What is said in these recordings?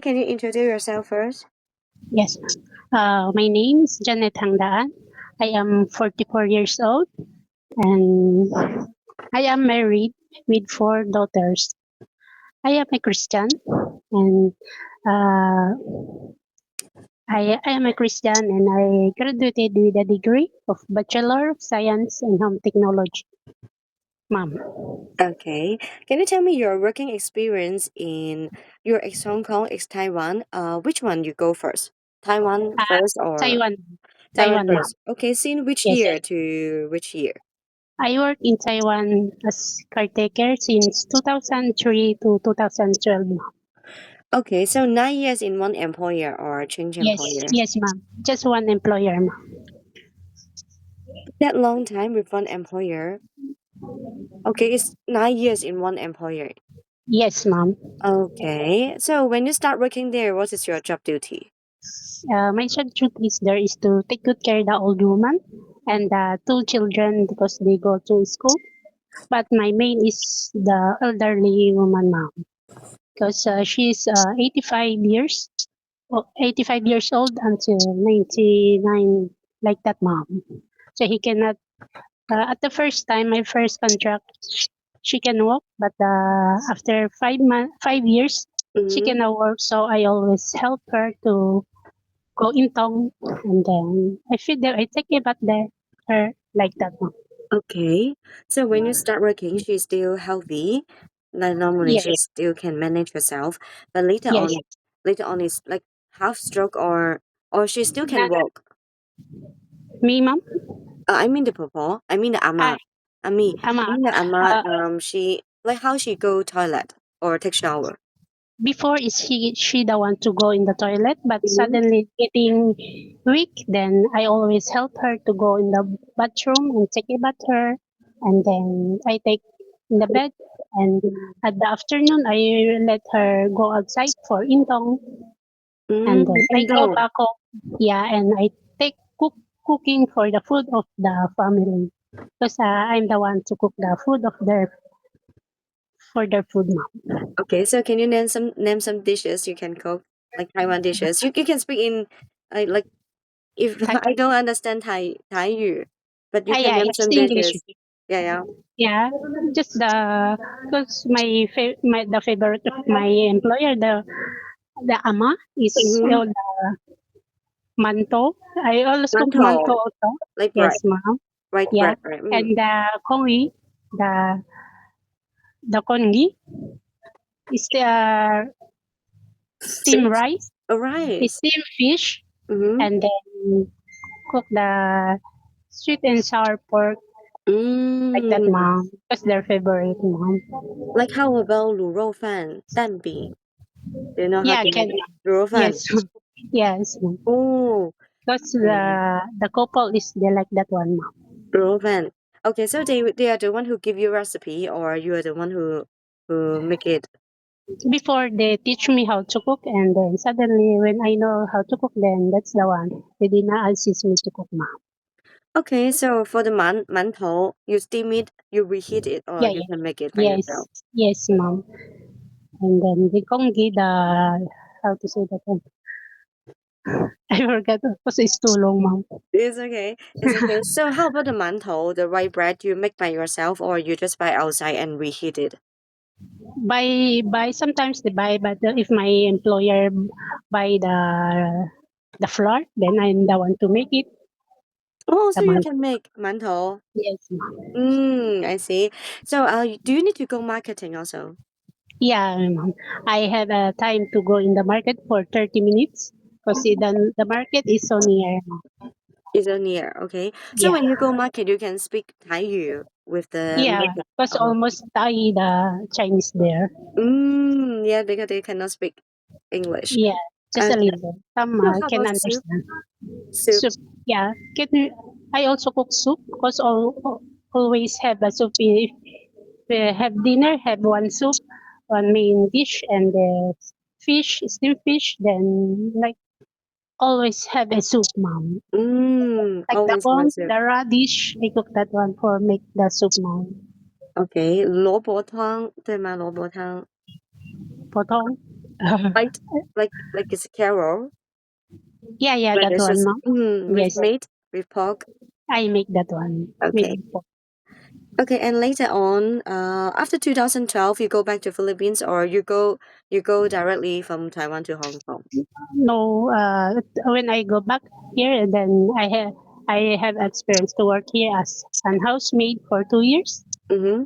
can you introduce yourself first? Yes. My name is Janet Hangdaan. I am 44 years old and I am married with 4 daughters. I am a Christian and uh, I am a Christian and I graduated with a degree of Bachelor of Science in Home Technology. Ma'am. Okay. Can you tell me your working experience in your ex Hong Kong, ex Taiwan? Which one you go first? Taiwan Uh, first or Taiwan. Taiwan Ma'am. first? Okay. Since which Yes. year to which year? I work in Taiwan as caretaker since 2003 to 2012. Okay. So 9 years in one employer or change employer? Yes, ma'am. Just one employer, ma'am. That long time with one employer. Okay, it's 9 years in one employer. Yes, ma'am. Okay. So when you start working there, what is your job duty? My job duties there is to take good care of the old woman and the 2 children because they go to school. But my main is the elderly woman, ma'am, because she's 85 years old until 99, like that, ma'am. So he cannot. At the first time, my first contract, she can walk, but after 5 years, she Mm-hmm. cannot work. So I always help her to go in town, and then I feed them. I take care about her like that one. Okay. So when you start working, she's still healthy. Like normally she Yes, still can manage herself. But yes. later on is like half stroke or she still can Not walk. me, mom. I mean the popo. I mean the Ah, ama. I ama. mean the ama. Uh, She like how she go toilet or take shower. Before is she the one to go in the toilet, but Mm-hmm. suddenly getting weak. Then I always help her to go in the bathroom and take a bath her, and then I take in the bed. And at the afternoon, I let her go outside for intong, and then I And go don't. back home. Yeah, and I take cooking for the food of the family because I'm the one to cook the food of their food, mom. Okay, so can you name some dishes you can cook like Taiwan dishes? You can speak in like if Thai, I don't understand Thai, but you can yeah, name it's some English. dishes. Yeah, yeah. Yeah, just because my the favorite of my employer, the ama is Mm-hmm. the manto. I always cook manto Mantou, also. like bread, Yes, ma'am. white Yeah, bread, right? and the kongi, the the kongi is the steamed rice, is Rice. steamed fish, Mm-hmm. and then cook the sweet and sour pork like that, Mm. mom. That's their favorite, mom. Like how about 卤肉饭, 蛋饼? Do you know how Yeah, to can make 卤肉饭? yes, yes, ma'am. Oh, Because okay. the couple is they like that one, mom. 卤肉饭. Okay, so they are the one who give you recipe or you are the one who make it. Before they teach me how to cook, and then suddenly when I know how to cook, then that's the one. They did not assist me to cook, mom. Okay, so for the mantou, you steam it, you reheat it, or Yeah, you yeah, can make it by yes, yourself. yes, mom. And then the kongi, the how to say that one? I forgot because it's too long, mom. It's okay. It's okay. So how about the mantou, the white bread you make by yourself, or you just buy outside and reheat it? Buy sometimes they buy, but if my employer buy the flour, then I'm the one to make it. Oh, The so you man, can make mantou. yes, ma'am. I see. So do you need to go marketing also? Yeah, ma'am. I have a time to go in the market for 30 minutes because the market is so near. Is it near? Okay. So Yeah, when you go market, you can speak Thai with the yeah, market. because almost tayo the Chinese there. Yeah, because they cannot speak English. Yeah, just a Okay. little. Some So how can about soup? understand. Soup. Soup, yeah. I also cook soup because always have a soup. If we have dinner, have one soup, one main dish, and the fish, steamed fish. Then like always have a soup, mom. Like the Always one bone, soup. the radish, I cook that one for make the soup, mom. Okay, 萝卜汤对吗？萝卜汤。Potong. Right? Like it's a carol Yeah, yeah, where that there's one, just ma'am. with Yes, meat, with pork. I make that one with Okay. pork. Okay, and later on, after 2012, you go back to Philippines, or you go directly from Taiwan to Hong Kong. No, when I go back here, then I have experience to work here as an housemaid for 2 years. Mm-hmm.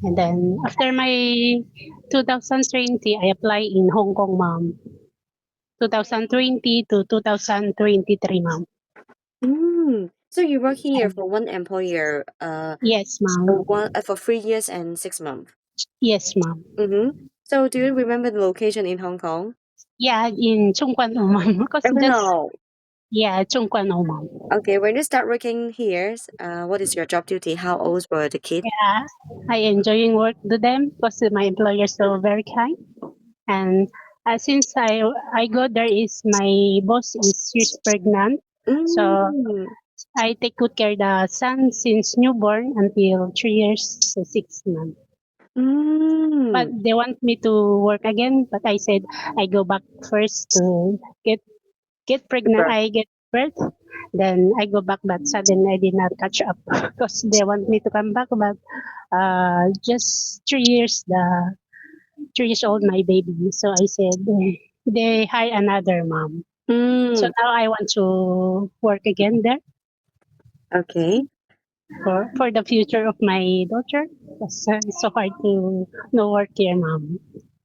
And then after my 2020, I apply in Hong Kong, ma'am. 2020 to 2023, ma'am. So you work here And for one employer, yes, ma'am. for 3 years and 6 months. Yes, ma'am. Mm-hmm. So do you remember the location in Hong Kong? Yeah, in Chung Kwan O, ma'am. Because Even just, now. yeah, Chung Kwan O, ma'am. Okay, when you start working here, what is your job duty? How old were the kids? Yeah, I enjoying work to them because my employers so very kind. And since I go there is my boss is she's pregnant, so Mm. I take good care the son since newborn until 3 years to 6 months. But Mm. they want me to work again, but I said I go back first to get pregnant. Super. I get birth, then I go back. But suddenly I did not catch up because they want me to come back. But just 3 years, the 3 years old my baby. So I said they hire another mom. So Mm. now I want to work again there Okay. for the future of my daughter. It's so hard to no work here, mom.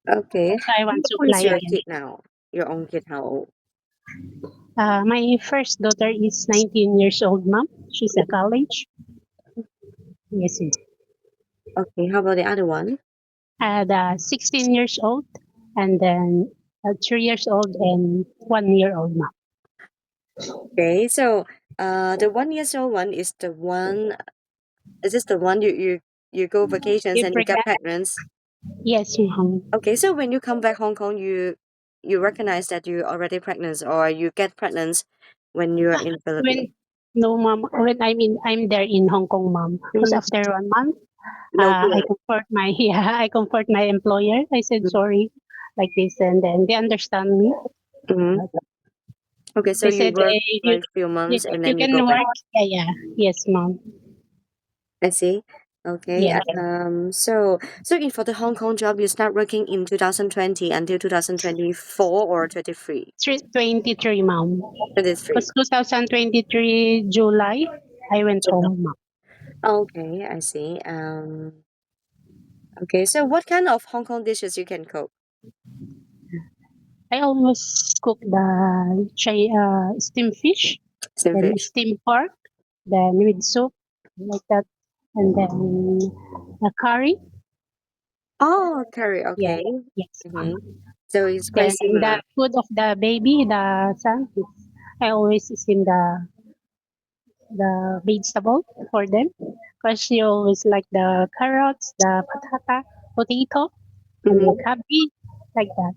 Okay. So I How want to old apply is your again. kid now? Your own kid, how old? My first daughter is 19 years old, mom. She's at college. Yes, ma'am. Okay. How about the other one? The 16 years old, and then 3 years old and 1 year old, mom. Okay. So, the 1 years old one is the one. Is this the one you go vacations You and you get pregnant? pregnant? Yes, mom. Okay. So when you come back Hong Kong, you recognize that you're already pregnant, or you get pregnant when you're in Philippines. When no, mom. When I'm there in Hong Kong, mom. Because Mm. after 1 month, No I good. comfort my yeah, I comfort my employer. I said sorry, like this, and then they understand me. Mm-hmm. Okay. So They you said, work you like few months and you then you can go back. work. Yeah, yeah, yes, mom. I see. Okay. Yeah, So in for the Hong Kong job, you start working in 2020 until 2024 or 23? 23, mom. 23. Because 2023 July, I went home, mom. Okay, I see. Okay. So what kind of Hong Kong dishes you can cook? I always cook the steamed fish, Steamed then fish. steamed pork, then with soup like that, and then a curry. Oh, curry. Yeah, Okay. yes. Okay. So it's quite Then the similar. food of the baby, the son, I always steam the vegetable for them because she always like the carrots, the potato, and the Mm-hmm. cabbage like that.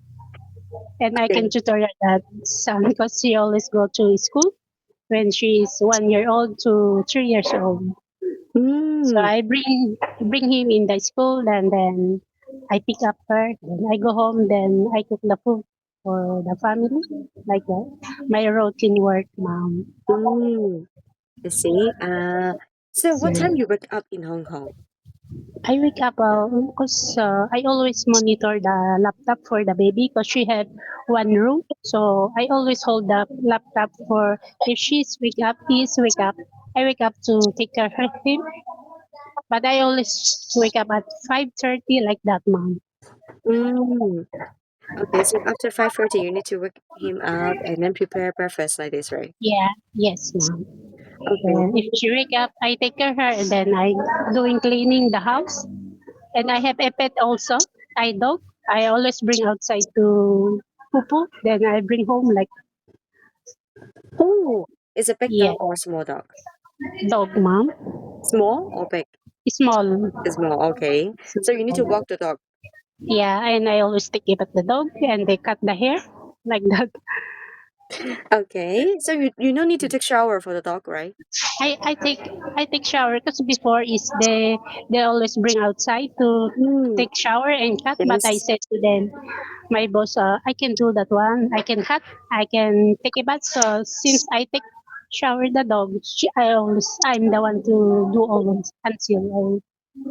And I Okay. can tutorial that son because she always go to school when she is 1 year old to 3 years old. So Mm. I bring him in the school and then I pick up her. Then I go home. Then I cook the food for the family like that. My routine work, mom. Mm. I see. So So what time you wake up in Hong Kong? I wake up because I always monitor the laptop for the baby because she had one room. So I always hold the laptop for if she's wake up, he's wake up. I wake up to take care of him, but I always wake up at 5:30 like that, mom. Mm. Okay, so after 5:30, you need to wake him up and then prepare breakfast like this, right? Yeah, yes, mom. Okay. Then if she wake up, I take care of her and then I doing cleaning the house. And I have a pet also, I dog. I always bring outside to poo. Then I bring home like Oh, is a big yeah, dog or small dog? dog mom. Small or big? Small. Small. Okay. So you need to walk the dog. Yeah, and I always take care of the dog and they cut the hair like that. Okay, so you don't need to take shower for the dog, right? I take shower because before is they always bring outside to Mm, take shower and cut, but I yes. said to them, my boss, I can do that one. I can cut, I can take a bath. So since I take shower the dog, I'm the one to do always until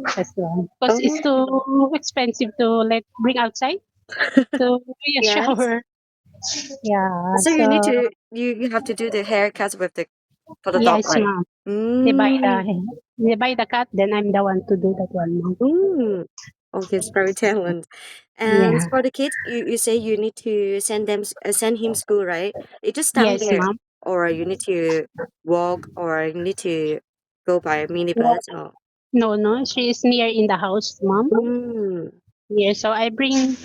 I that's the one. Because it's Oh, too expensive to let bring outside to be a yes. shower. Yeah. So you need So to you have to do the haircuts with the for the dog, yes, right? ma'am. They buy Mm, the they buy the cut, then I'm the one to do that one, ma'am. mm. Okay, it's very talent. And Yeah. for the kids, you say you need to send him school, right? You just stand Yes, there, ma'am. or you need to walk, or you need to go by a Well, minibus. Or no. She is near in the house, ma'am. mm, Yeah, so I bring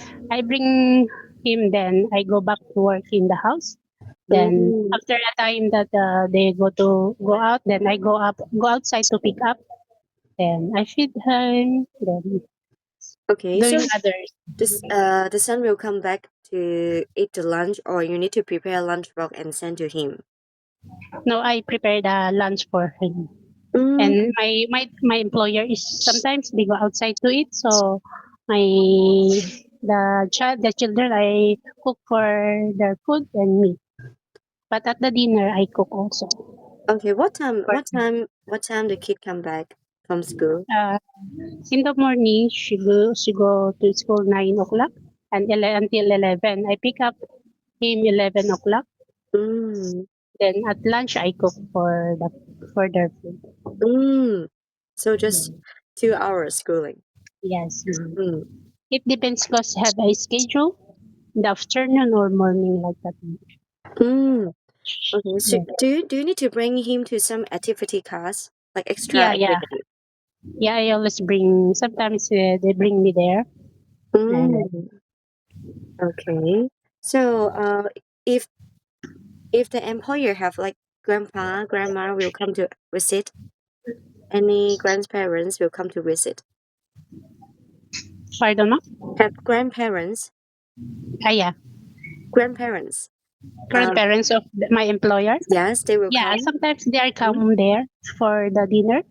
him, then I go back to work in the house. Then mm. after a time that they go out, then I go outside to pick up. Then I feed him. Then Okay, doing so others. the son will come back to eat the lunch, or you need to prepare lunch box and send to him. No, I prepare the lunch for him. Mm, And my employer is sometimes they go outside to eat. So my the children I cook for their food and me. But at the dinner I cook also. okay, what time? For, What time the kid come back from school? uh, in the morning, she go to school 9 o'clock and until 11. I pick up him 11 o'clock. Mm, Then at lunch, I cook for their food. mm. So just 2 hours schooling. Yes, ma'am. Mm, It depends because have a schedule in the afternoon or morning like that. mm. Okay, so Yeah, do you need to bring him to some activity class, like extra yeah, yeah. activity? Yeah, I always bring. Sometimes they bring me there, and Mm, okay. So if if the employer have like grandpa, grandma will come to visit, any grandparents will come to visit. pardon, ma'am? Have grandparents, Yeah, grandparents. Um, grandparents of my employer. yes, they will Yeah, come. sometimes they are Mm, come there for the dinner.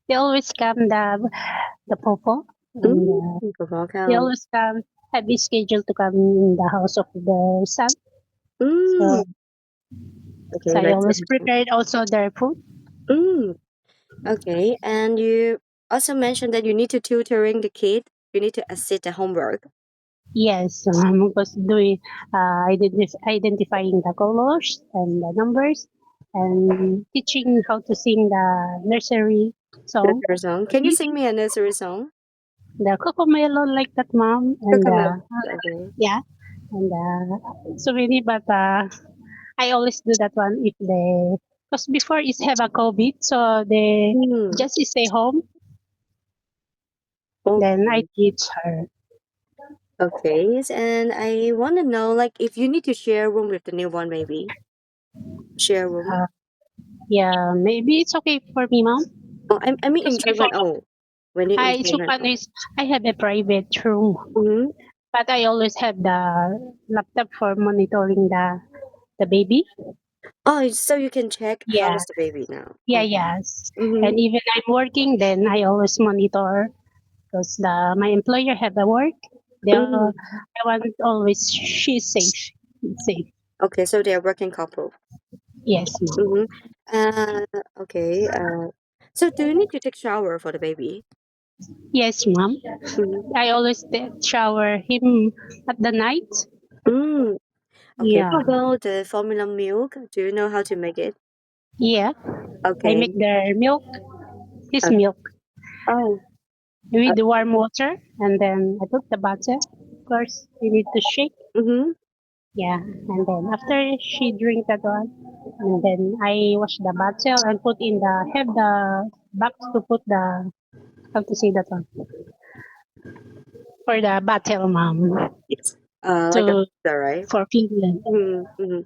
They always come the popo, and People will they come. always come have a schedule to come in the house of their son. Mm, So, okay, so I that's always interesting. prepared also their food. Mm, okay, and you also mentioned that you need to tutoring the kid. You need to assist the homework. Yes, because doing identifying the colors and the numbers and teaching how to sing the nursery song, Nursery song. Can you sing me a nursery song? the Cocomelon like that, mom, and Coconut. Okay. yeah, and so many. But I always do that one if they because before is have a COVID, so they Hmm. just stay home. Then I Okay. teach her. Okay. And I want to know, like, if you need to share room with the newborn baby, share room. Uh, yeah, maybe it's okay for me, mom, Oh, I mean in because before 3-month. When you're in I so 3-month. fun is I have a private room, Mm-hmm. but I always have the laptop for monitoring the baby. Oh, so you can check how Yeah, is the baby now. yeah, Okay. yes. Mm-hmm. And even I'm working, then I always monitor because the my employer have a work. Mm. I want always she's safe. Safe. Okay, so they're working couple. Yes, ma'am. Mm-hmm. Uh, okay. So do you need to take shower for the baby? Yes, ma'am. Mm-hmm. I always shower him at the night. Mm. Okay. Yeah, How about the formula milk? Do you know how to make it? yeah. I Okay. make their milk, his Uh, milk, oh. with the warm water, and then I put the butter. Of course, you need to shake. Mm-hmm. Yeah, and then after she drink that one, and then I wash the bottle and put in the have the box to put the how to say that one for the bottle, mom, Yes. Like a to pizza, right? for Finland. Mm-hmm. Mm-hmm.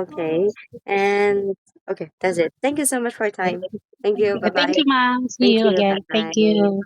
Okay. And okay, that's it. Thank you so much for your time. Thank you. Bye Thank bye. you, mom. See Thank you you. Bye again. Thank bye. you.